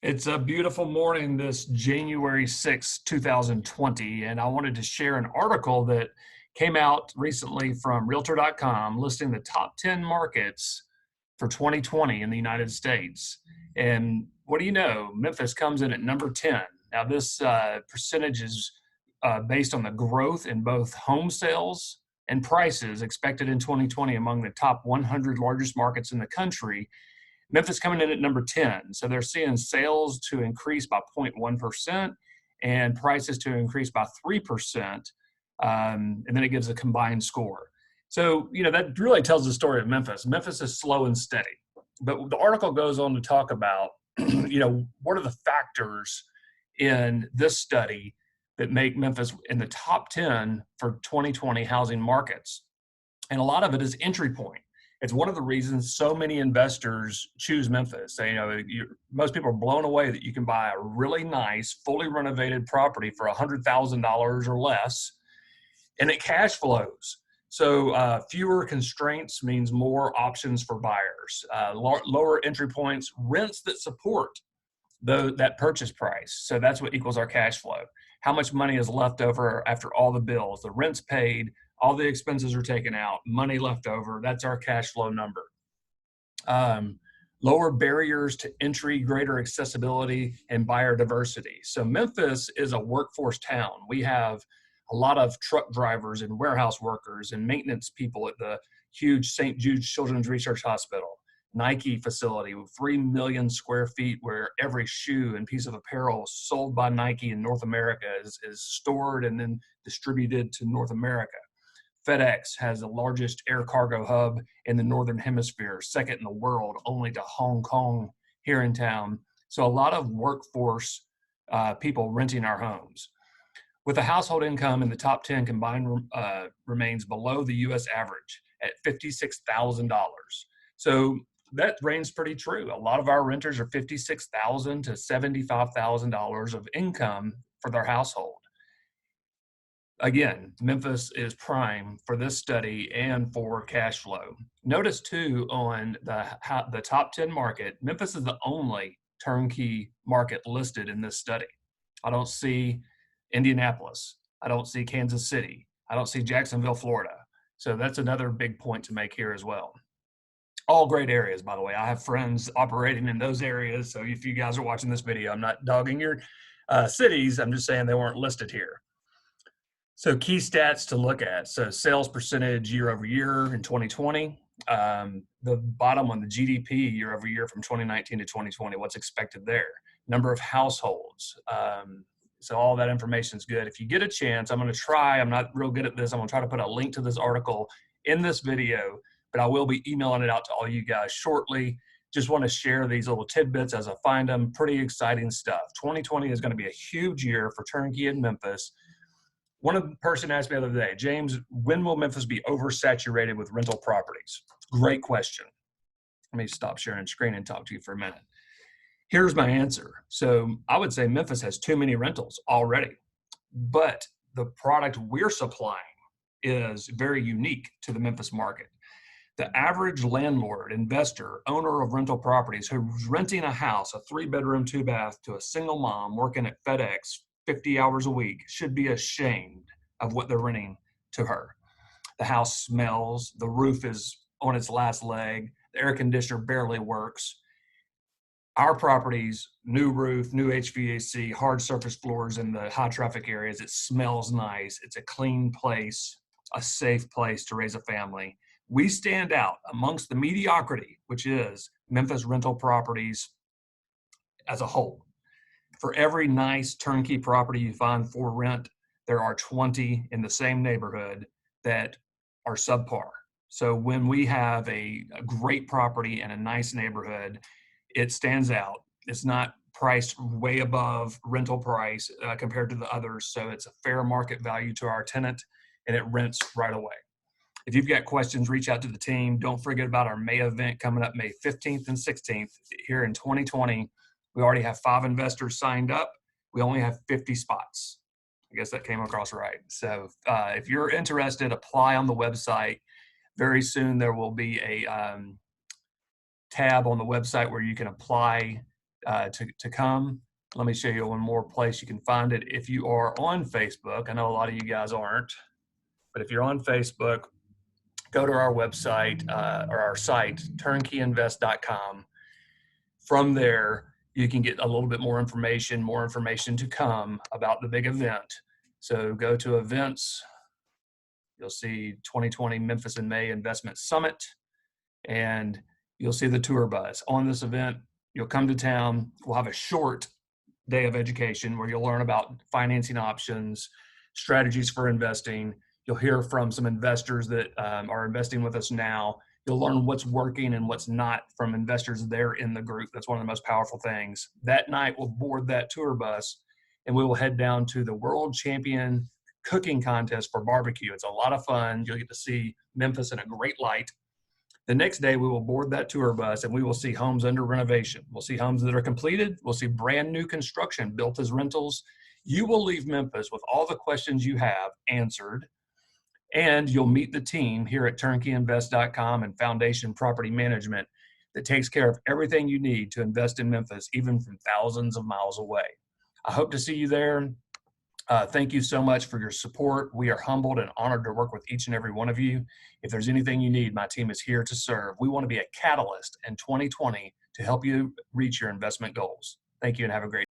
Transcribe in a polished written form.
It's a beautiful morning this January 6th, 2020, and I wanted to share an article that came out recently from Realtor.com listing the top 10 markets for 2020 in the United States. And what do you know? Memphis comes in at number 10. Now, this percentage is based on the growth in both home sales and prices expected in 2020 among the top 100 largest markets in the country. Memphis coming in at number 10. So they're seeing sales to increase by 0.1% and prices to increase by 3%. And then it gives a combined score. So, that really tells the story of Memphis. Memphis is slow and steady. But the article goes on to talk about, what are the factors in this study that make Memphis in the top 10 for 2020 housing markets. And a lot of it is entry point. It's one of the reasons so many investors choose Memphis. So, most people are blown away that you can buy a really nice, fully renovated property for $100,000 or less, and it cash flows. So fewer constraints means more options for buyers, lower entry points, rents that support that purchase price. So that's what equals our cash flow. How much money is left over after all the bills, the rent's paid, all the expenses are taken out, money left over. That's our cash flow number. Lower barriers to entry, greater accessibility, and buyer diversity. So Memphis is a workforce town. We have a lot of truck drivers and warehouse workers and maintenance people at the huge St. Jude's Children's Research Hospital. Nike facility with 3 million square feet where every shoe and piece of apparel sold by Nike in North America is stored and then distributed to North America. FedEx has the largest air cargo hub in the Northern Hemisphere, second in the world, only to Hong Kong here in town. So a lot of workforce people renting our homes. With a household income in the top 10 combined remains below the U.S. average at $56,000. So that reigns pretty true. A lot of our renters are $56,000 to $75,000 of income for their household. Again, Memphis is prime for this study and for cash flow. Notice too on the top 10 market, Memphis is the only turnkey market listed in this study. I don't see Indianapolis. I don't see Kansas City. I don't see Jacksonville, Florida. So that's another big point to make here as well. All great areas, by the way. I have friends operating in those areas. So if you guys are watching this video, I'm not dogging your cities. I'm just saying they weren't listed here. So key stats to look at. So sales percentage year over year in 2020. The bottom on the GDP year over year from 2019 to 2020, what's expected there. Number of households. So all that information is good. If you get a chance, I'm going to try. I'm not real good at this. I'm going to try to put a link to this article in this video, but I will be emailing it out to all you guys shortly. Just want to share these little tidbits as I find them. Pretty exciting stuff. 2020 is going to be a huge year for turnkey in Memphis. One person asked me the other day, James, when will Memphis be oversaturated with rental properties? Great question. Let me stop sharing screen and talk to you for a minute. Here's my answer. So I would say Memphis has too many rentals already, but the product we're supplying is very unique to the Memphis market. The average landlord, investor, owner of rental properties who's renting a house, a 3-bedroom, 2-bath to a single mom working at FedEx 50 hours a week should be ashamed of what they're renting to her. The house smells, the roof is on its last leg, the air conditioner barely works. Our properties, new roof, new HVAC, hard surface floors in the high traffic areas, it smells nice. It's a clean place, a safe place to raise a family. We stand out amongst the mediocrity, which is Memphis rental properties as a whole. For every nice turnkey property you find for rent, there are 20 in the same neighborhood that are subpar. So when we have a great property in a nice neighborhood, it stands out. It's not priced way above rental price compared to the others. So it's a fair market value to our tenant and it rents right away. If you've got questions, reach out to the team. Don't forget about our May event coming up May 15th and 16th here in 2020. We already have 5 investors signed up. We only have 50 spots. I guess that came across right. So if you're interested, apply on the website. Very soon there will be a tab on the website where you can apply to come. Let me show you one more place you can find it. If you are on Facebook, I know a lot of you guys aren't, but if you're on Facebook, go to our website or our site, turnkeyinvest.com. From there, you can get a little bit more information to come about the big event. So go to events. You'll see 2020 Memphis in May Investment Summit, and you'll see the tour bus. On this event, you'll come to town. We'll have a short day of education where you'll learn about financing options, strategies for investing. You'll hear from some investors that are investing with us now. You'll learn what's working and what's not from investors there in the group. That's one of the most powerful things. That night, we'll board that tour bus and we will head down to the World Champion Cooking Contest for barbecue. It's a lot of fun. You'll get to see Memphis in a great light. The next day, we will board that tour bus and we will see homes under renovation. We'll see homes that are completed. We'll see brand new construction built as rentals. You will leave Memphis with all the questions you have answered, and you'll meet the team here at turnkeyinvest.com and Foundation Property Management that takes care of everything you need to invest in Memphis, even from thousands of miles away. I hope to see you there. Thank you so much for your support. We are humbled and honored to work with each and every one of you. If there's anything you need, my team is here to serve. We want to be a catalyst in 2020 to help you reach your investment goals. Thank you and have a great day.